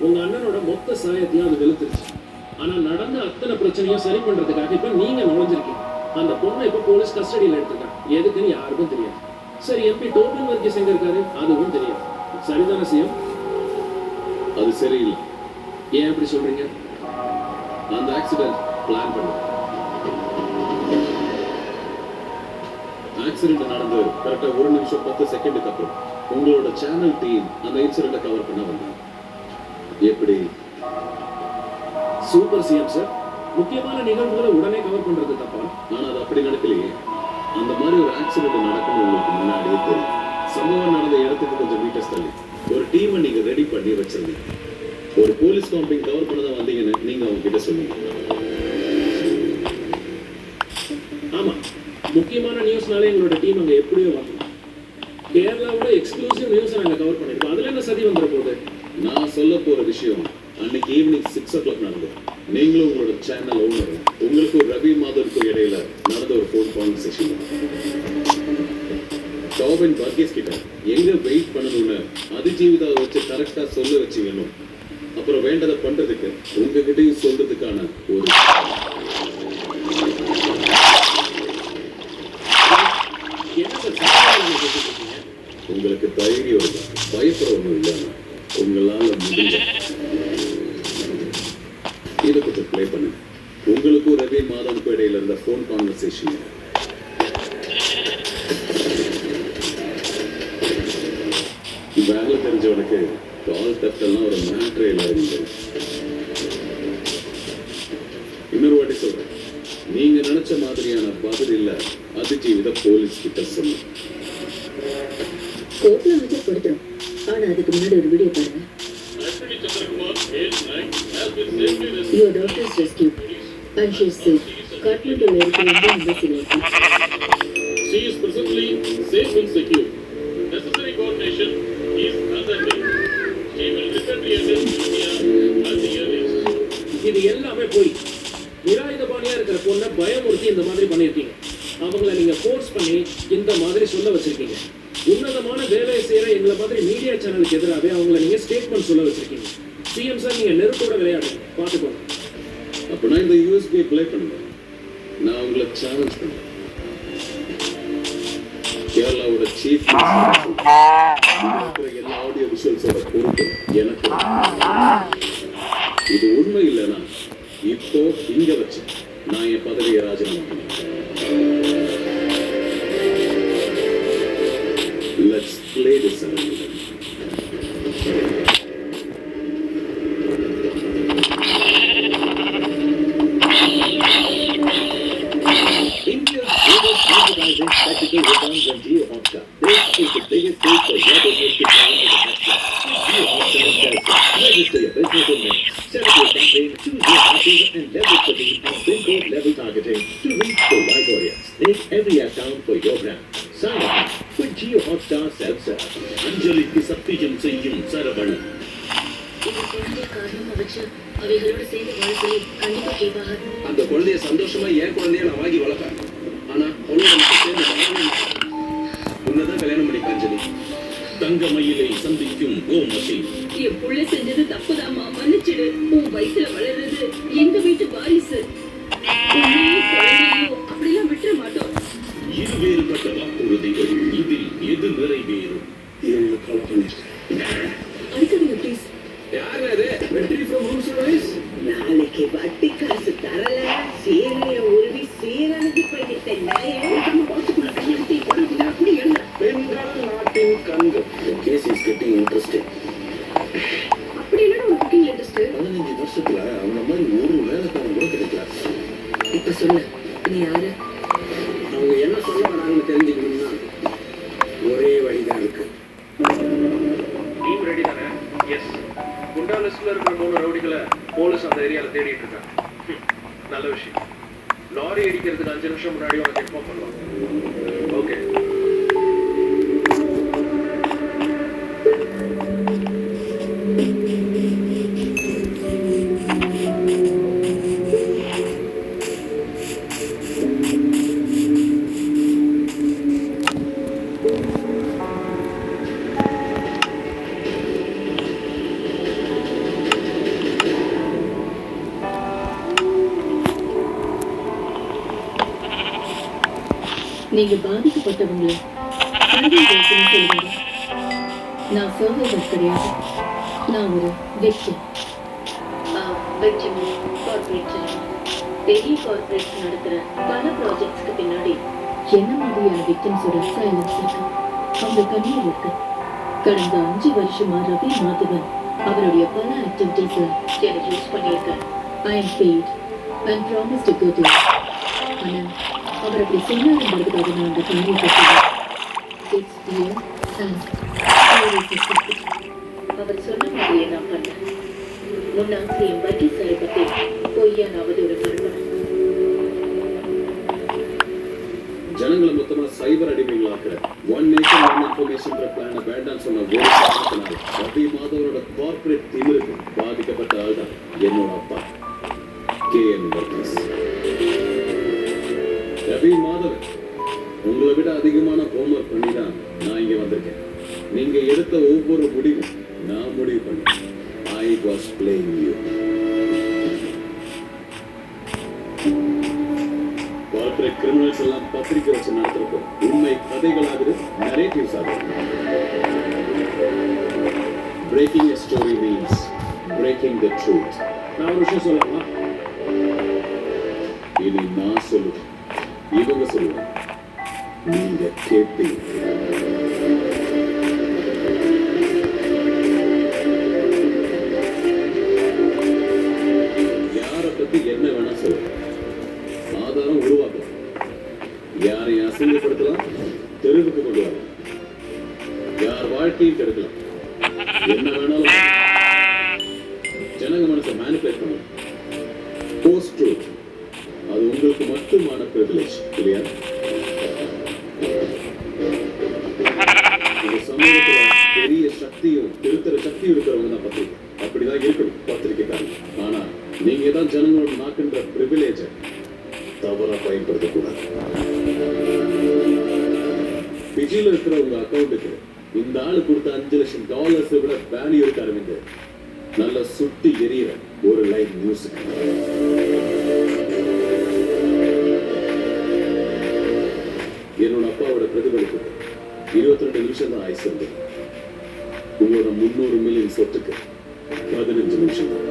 உங்க அண்ணனோட மொத்த சாயத்தையும் அது வெளுத்துருச்சு. ஆனா நடந்த அத்தனை பிரச்சனையும் சரி பண்றதுக்காக இப்ப நீங்க நுழைஞ்சிருக்கீங்க. அந்த பொண்ணை இப்ப போலீஸ் கஸ்டடியில எடுத்துருக்காங்க. எதுக்குன்னு யாருக்கும் தெரியாது. சரி, எம்பி டோபின் வர்கீஸ் எங்க இருக்காரு? அதுவும் தெரியாது. சரிதானே சிஎம்? அது சரியில்லை. ஏன் அப்படி சொல்றீங்க? அந்த ஆக்சிடென்ட் பிளான் பண்ணது. ஆக்சிடென்ட் நடந்து கரெக்டா 1 நிமிஷம் 10 செகண்டுக்கு அப்புறம் உங்களோட சேனல் டீம் அந்த இன்சிடென்ட்டை கவர் பண்ண வந்தாங்க. எப்படி? Super CM sir. முக்கியமான நிகழ்வுகளை உடனே கவர் பண்றது தப்பா? ஆனா அது அப்படி நடக்கலையே. அந்த மாதிரி ஒரு ஆக்சிடென்ட் நடக்கணும் உங்களுக்கு முன்னாடியே தெரியும். சம்பவம் நடந்த இடத்துக்கு கொஞ்சம் மீட்டர்ஸ் தள்ளி ஒரு டீமை நீங்க ரெடி பண்ணி வச்சிருந்தீங்க. ஒரு போலீஸ் காம்பிங் கவர் பண்ணதான் வந்தீங்கன்னு நீங்க அவங்க கிட்ட சொன்னீங்க. ஆமா, முக்கியமான நியூஸ்னாலே எங்களோட டீம் அங்க எப்படியோ வரணும். கேரளாவோட எக்ஸ்க்ளூசிவ் நியூஸ் நாங்க கவர் பண்ணிருக்கோம். அதுல என்ன சதி வந்துட போகுது? நான் சொல்ல போற விஷயம் அன்னைக்கு ஈவினிங் 6 o'clock நடந்தது. நீங்களும் உங்களோட சேனல் ஓனரும் உங்களுக்கும் ரவி மாதவருக்கும் இடையில நடந்த ஒரு ஃபோன் கான்வர்சேஷன். டோபின் வர்கீஸ் கிட்ட எங்க வெயிட் பண்ணணும்னு அதிஜீவிதா வச்சு கரெக்டா சொல்ல வச்சீங்கன்னு, அப்புறம் வேண்டதை பண்றதுக்கு உங்ககிட்டயும் சொல்றதுக்கான ஒரு உங்களுக்கு தைரியம் இல்லை, பயப்பட ஒன்றும் இல்லைன்னா உங்களால முடிஞ்ச இதை கொஞ்சம் பிளே பண்ணு. உங்களுக்கும் ரவி மாதவுக்கும் இடையில இருந்த ஃபோன் கான்வர்சேஷன். வேலை தெரிஞ்சவனுக்கு கால் தட்டெல்லாம் ஒரு மேட்ரே இல்லாத. இன்னொரு வாட்டி சொல்றேன், நீங்க நினைச்ச மாதிரியான பதில் இல்ல அதிஜீவித போலீஸ் கிட்ட சொன்ன. கோர்ட்ல அமைச்சர் கொடுத்துரும். ஆனா அதுக்கு முன்னாடி ஒரு வீடியோ பாருங்க. Your daughter is rescued and she is safe. Kathmandu இருக்கிற இந்தியன் எம்பசியில் இருக்கு. She is presently safe and secure. Necessary coordination is underway. She will return to India at the earliest. இது எல்லாமே போய் நிராயுதபாணியா இருக்கிற பொண்ணை பயமுறுத்தி இந்த மாதிரி பண்ணிருக்கீங்க. அவங்கள நீங்க ஃபோர்ஸ் பண்ணி இந்த மாதிரி சொல்ல வச்சிருக்கீங்க. உன்னதமான வேலையை செய்யற எங்களை மாதிரி மீடியா சேனலுக்கு எதிராகவே அவங்கள நீங்க ஸ்டேட்மெண்ட் சொல்ல வச்சிருக்கீங்க. சிஎம் சார், நீங்க நெருப்போட விளையாடுங்க, பாத்துக்கோங்க. அப்படின்னா இந்த யூஎஸ்பி பிளே பண்ணுங்க. நான் உங்களை சேலஞ்ச் பண்றேன். கேரளாவோட சீஃப் எல்லா ஆடியோ விஷுவல்ஸோட பொறுப்பு எனக்கு. இது உண்மை இல்லைன்னா இப்போ இங்க வச்சு நான் என் பதவியை ராஜினாமா பண்ணேன். Let's play this again. India's biggest advertising spectacle returns on Jio Hotstar. This is the biggest stage for your business to come into the Hotstar. Jio Hotstar says, register your business in minutes. Set up your campaign, choose your matches, and leverage the lead and pin code level targeting to reach the right audience. Make every ad count for your brand. Sign up with Jio Hotstar Self-Serve. அஞ்சலிக்கு சத்தியம் செய்யும் சரவணன். அந்த குழந்தைய சந்தோஷமா என் குழந்தைய நான் வாங்கி வளர்ப்பேன். ஆனா உன்னதான் கல்யாணம் பண்ணி அஞ்சலி. தங்கமயிலை சந்திக்கும் கோமதி. என் புள்ள செஞ்சது தப்புதாமா, மன்னிச்சிடு. உன் வயசுல வளர்றது எங்க வீட்டு வாரிசு. அப்படிலாம் விட்டுற மாட்டோம். இருவேறுபட்ட வாக்குறுதிகள், இதில் எது நிறைவேறும்? அடிக்கடிங்க ப்ளீஸ். யார் அது? வெற்றி ஃப்ரம் ஹோம் சர்வீஸ். நாளைக்கு வட்டி காசு தரல, சீரைய உருவி சீரழிஞ்சு போயிட்டு பார்த்துக்குள்ள கையெழுத்தி படுத்து அப்படி என்ன? பெண்கள் நாட்டின் கண்கள். Case is getting interesting. அப்படி என்ன ஒரு குக்கிங் இன்ட்ரெஸ்ட்? 15 வருஷத்துல அவங்க மாதிரி ஒரு வேலைக்காரன் கூட கிடைக்கல. இப்ப சொல்லு, நீ யாரு? அவங்க என்ன சொல்ல வராங்கன்னு தெரிஞ்சுக்கணும்னா ஒரே வழிதான் இருக்கு. டீம் ரெடி தானே? எஸ். குண்டா லிஸ்ட்ல இருக்கிற 3 ரவுடிகளை போலீஸ் அந்த ஏரியால தேடிட்டு இருக்காங்க. நல்ல விஷயம். லாரி அடிக்கிறதுக்கு 5 நிமிஷம் முன்னாடி உனக்கு இன்ஃபார்ம் பண்ணுவாங்க. ஓகே. நீங்க பாதிக்கப்பட்டவங்கள சர்வைவர்ஸ்னு சொல்லுவீங்க. நான் சர்வைவர் கிடையாது, நான் ஒரு விக்டிம். பெரிய கார்பரேட்ஸ் நடத்துற பல ப்ராஜெக்ட்ஸ்க்கு பின்னாடி என்ன மாதிரியான விக்டிம்ஸோட சைலன்ஸ் இருக்கு, அவங்க கண்ணீர் இருக்கு. கடந்த 5 வருஷமா ரவி மாதவன் அவருடைய பல ஆக்டிவிட்டீஸ்ல என்னை யூஸ் பண்ணியிருக்காரு. I am paid and promise to go to. ஆனா அவர் அப்படி சொன்னாருன்றதுக்காக நான் அந்த காரியத்தை அவர் சொன்ன மாதிரியே நான் பண்ணேன். முன்னாள் சிஎம் வர்கீஸ் சாரை பத்தி பொய்யானாவது ஒரு கற்பனை. ஜனங்களை மொத்தமா சைபர் அடிமைகளாக்குற ஒன் நேஷன் ஒன் இன்ஃபர்மேஷன் பிளான வேண்டாம் சொன்ன ஒரு காரணத்தினால் ரவி மாதவரோட கார்பரேட் திமிருக்கு பாதிக்கப்பட்ட ஆள் தான் என்னோட அப்பா KN வர்கீஸ். ரவி மாதவன் உங்களை விட அதிகமான ஹோம்ஒர்க் பண்ணி தான் நான் இங்க வந்திருக்கேன். நீங்க எடுத்த ஒவ்வொரு முடிவும் நான் முடிவு பண்ணேன். I was playing you. Corporate criminals எல்லாம் பத்திரிக்கை வச்சு நடத்துறப்போ உண்மை கதைகளாகுது, நரேட்டிவ்ஸ் ஆகுது. Breaking a story means breaking the truth. நான் ஒரு விஷயம் சொல்லலாமா? இனி நான் சொல்லுவேன், இவங்க சொல்லுவேன், நீங்க கேட்பீங்க. யாரை பத்தி என்ன வேணா சொல்லுவேன், ஆதாரம் உருவாக்கலாம், யாரையும் அசிங்கப்படுத்தலாம், தெருவுக்கு கொண்டு வரலாம், யார் வாழ்க்கையும் கெடுக்கலாம், என்ன வேணாலும் ஜனங்க மனசை மேனிபுலேட் பண்ணலாம். போஸ்ட் ட்ரூத் அது உங்களுக்கு மட்டுமான பிரிவிலேஜ் இல்லையா? இந்த சமூகத்துல பெரிய சக்தியும் திருத்தர சக்தியும் இருக்கிறவங்க தான் பத்திரிக்கை. அப்படிதான் இருக்கணும் பத்திரிக்கைக்காரங்க. ஆனா நீங்க தான் ஜனங்களோட நாக்குன்ற பிரிவிலேஜ தவறா பயன்படுத்தக்கூடாது. பிஜில இருக்கிற உங்க அக்கௌண்ட்டுக்கு இந்த ஆளு கொடுத்த $5 லட்சம் விட வேல்யூ இருக்க ஆரம்பித்து நல்லா சுட்டி எரியற ஒரு லைவ் நியூஸுக்கு என்னோட அப்பாவோட பிரதிபலிப்பு 22 நிமிஷம் தான் ஆயுசு இருந்தது. உங்களோட 300 மில்லியன் சொத்துக்கு 15 நிமிஷம் தான்.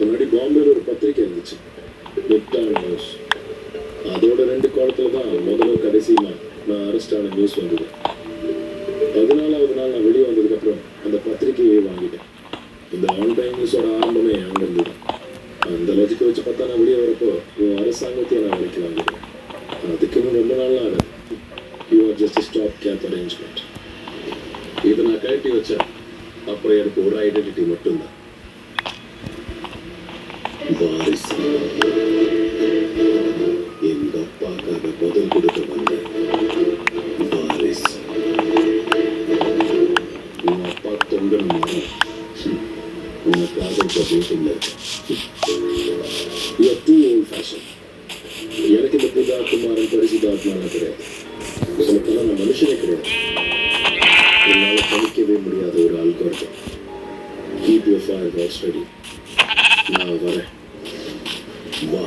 முன்னாடி பாம்பேல ஒரு பத்திரிக்கை இருந்துச்சு, நியூஸ். அதோட 2 காலத்துல தான் முதல்ல கடைசியுமா நான் அரெஸ்ட் ஆன நியூஸ் வந்தது. 14வது நாள் நான் வெளியே வந்ததுக்கு அப்புறம் அந்த பத்திரிகையை வாங்கிட்டேன். இந்த ஆன்லைன் நியூஸோட ஆரம்பமே அங்க இருந்தது. அந்த லாஜிக்கை வச்சு பார்த்தா நான் வெளியே வரப்போ அரசாங்கத்தையும் நான் வேலைக்கு வாங்கிட்டேன். அதுக்கு இன்னும் ரொம்ப நாள் ஆகுது. You are just stop cab arrangement. இதை நான் கழட்டி வச்சேன். அப்புறம் எனக்கு ஒரு ஐடென்டிட்டி மட்டும்தான், வாரிசு. எங்க அப்பாக்காக பதில் கொடுக்க வந்த வாரிசு. உங்க அப்பா தொங்கணும் உனக்காக இப்போ வீட்டில் இருக்கு. You are too old fashioned. எனக்கு இந்த புதாத்மாரன் பரிசுதாத்மாரெலாம் கிடையாது. சொல்லப்போனால் நான் மனுஷனே கிடையாது. என்னால் கணிக்கவே முடியாத ஒரு algorithm. Keep your fireworks ready. நான் வரேன். வா.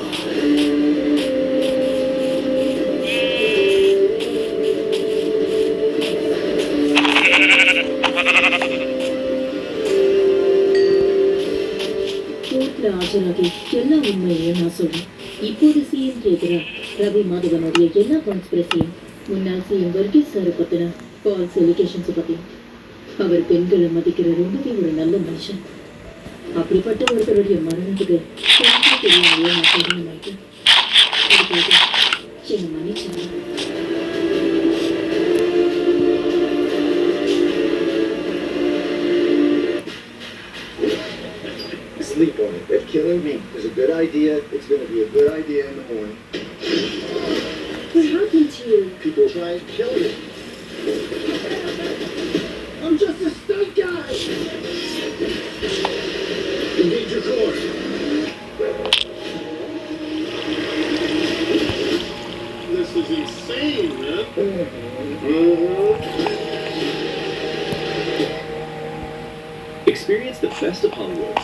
கோர்ட்ல ஆஜராகி எல்லா உண்மையையும் நான் சொல்றேன். இப்போது சிஎம்க்கு எதிராக ரவி மாதவனுடைய எல்லா கான்ஸ்பிரசியும் முன்னாள் சிஎம் வர்கீஸ் சாரை பத்தின ஃபால்ஸ் எலிகேஷன்ஸை பத்தியும் அவர் பெண்களை மதிக்கிற ரொம்பவே ஒரு நல்ல மனுஷன். அப்படிப்பட்ட ஒருத்தருடைய மரணத்துக்கு கொஞ்சம் தெரியாமையே நான் காரணமாயிட்டேன். அதுக்காக என்னை மன்னிச்சிருந்தேன். Sleep on it. If killing me is a good idea, it's going to be a good idea in the morning. What happened to you? People try and kill you. I'm just a stunt guy. Engage your core. This is insane, man. Experience the best of Hollywood.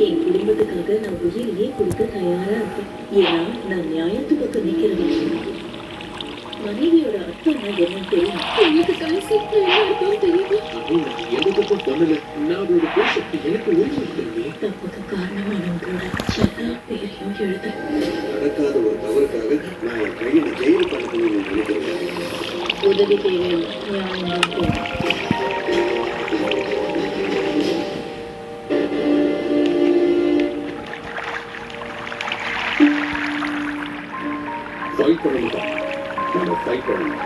என் குடும்பத்துக்காக நான் உயிரையே கொடுக்க தயாரா இருக்கேன். ஏன்னா நான் நியாயத்து பக்கம் நிக்கிறேன். மனைவியோட அர்த்தம் என்னன்னு தெரியும். எனக்கு கான்செப்ட் என்ன அர்த்தம் தெரியுது. எந்த தப்பும் பண்ணல. நான் அவளோட பேசுறது எனக்கு உரிமை தெரியுமே. தப்புக்கு காரணமானவங்களோட எல்லா பேரையும் எழுத நடக்காத ஒரு தவறுக்காக நான் என் கையில ஜெயிலுக்கு அனுப்பணும்னு நினைக்கிறேன். உதவி தேவையில்லை, நியாயம் தேவை. ஃபைட் பண்ணணும். நம்ம ஃபைட் பண்ணணும்.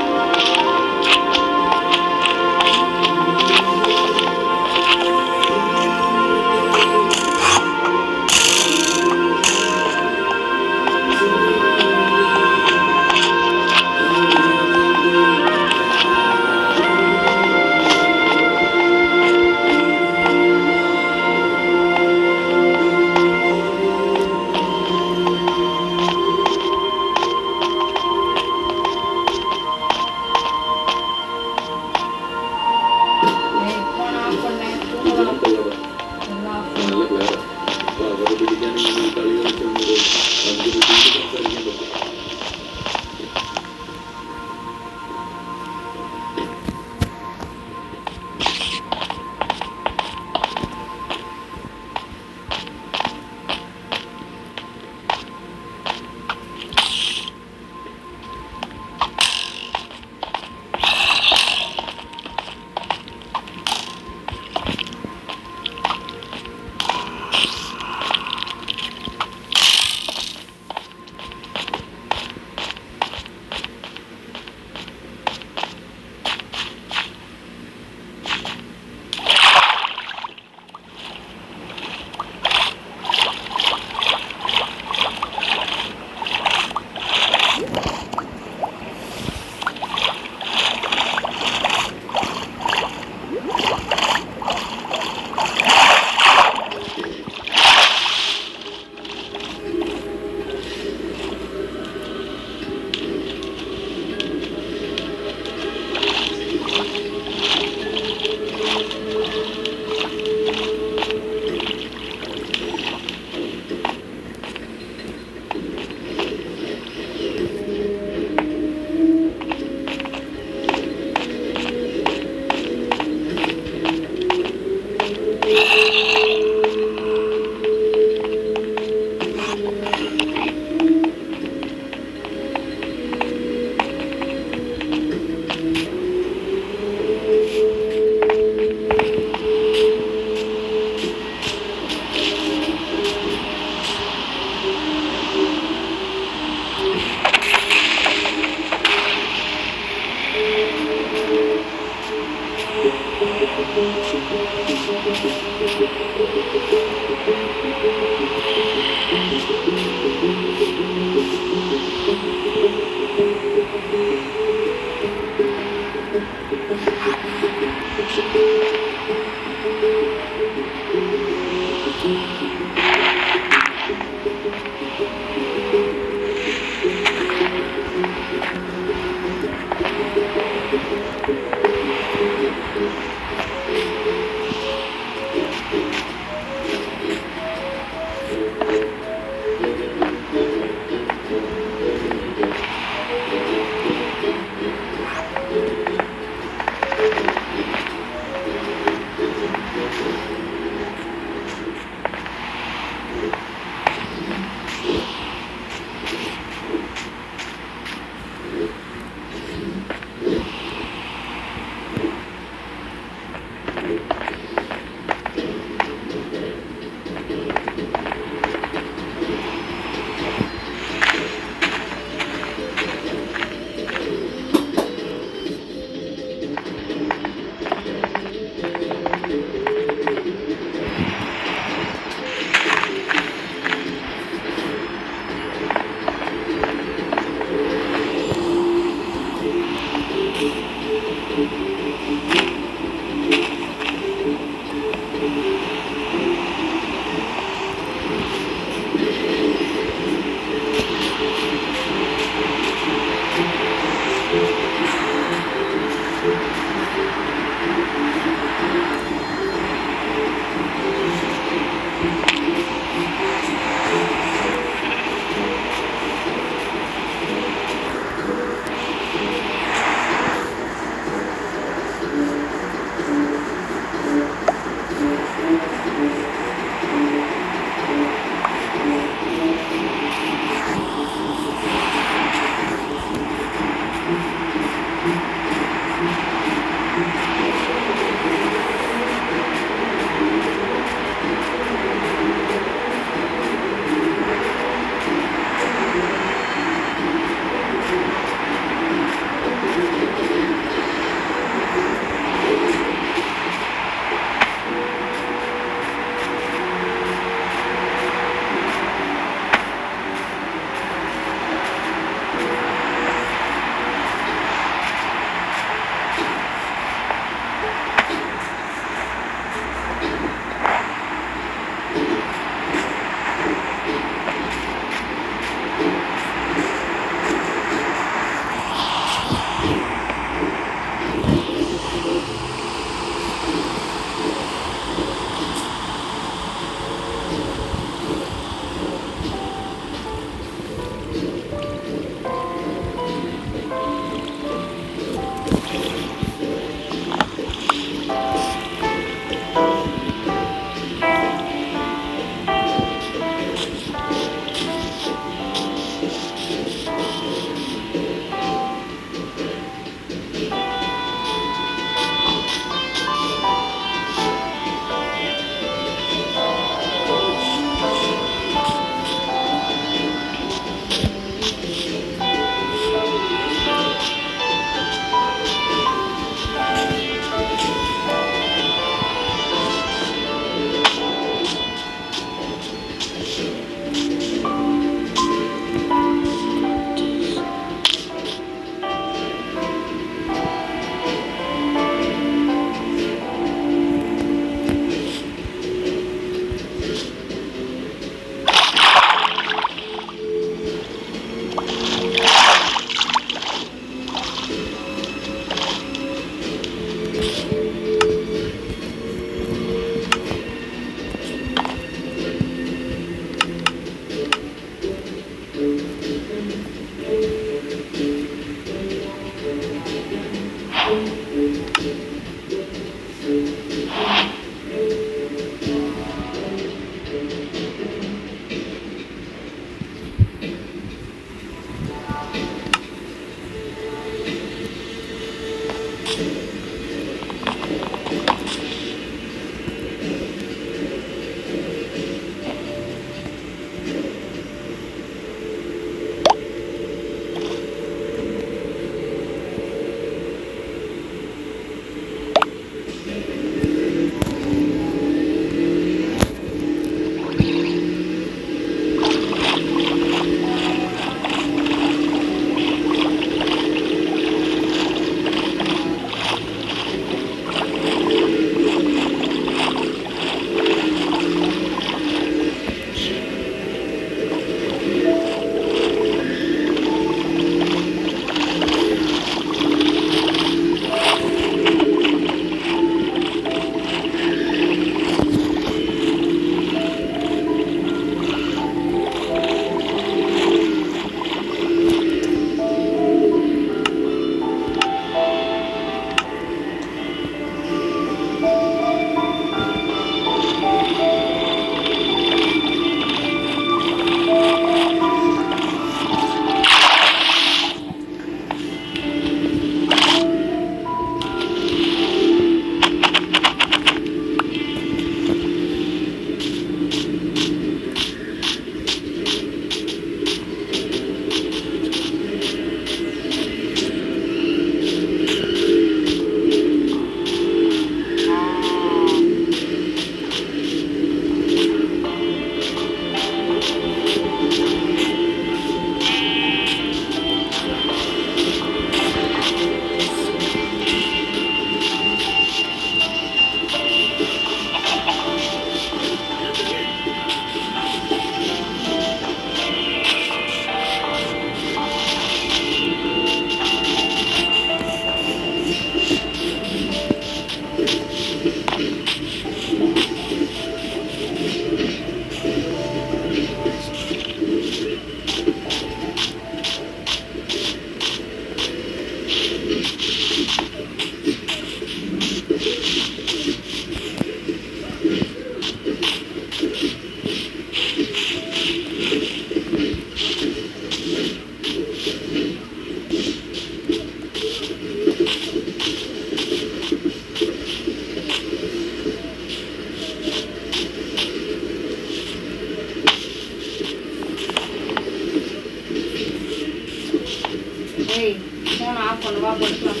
ஏய் ஃபோன் ஆஃப் பண்ணுவா படுக்கலாம்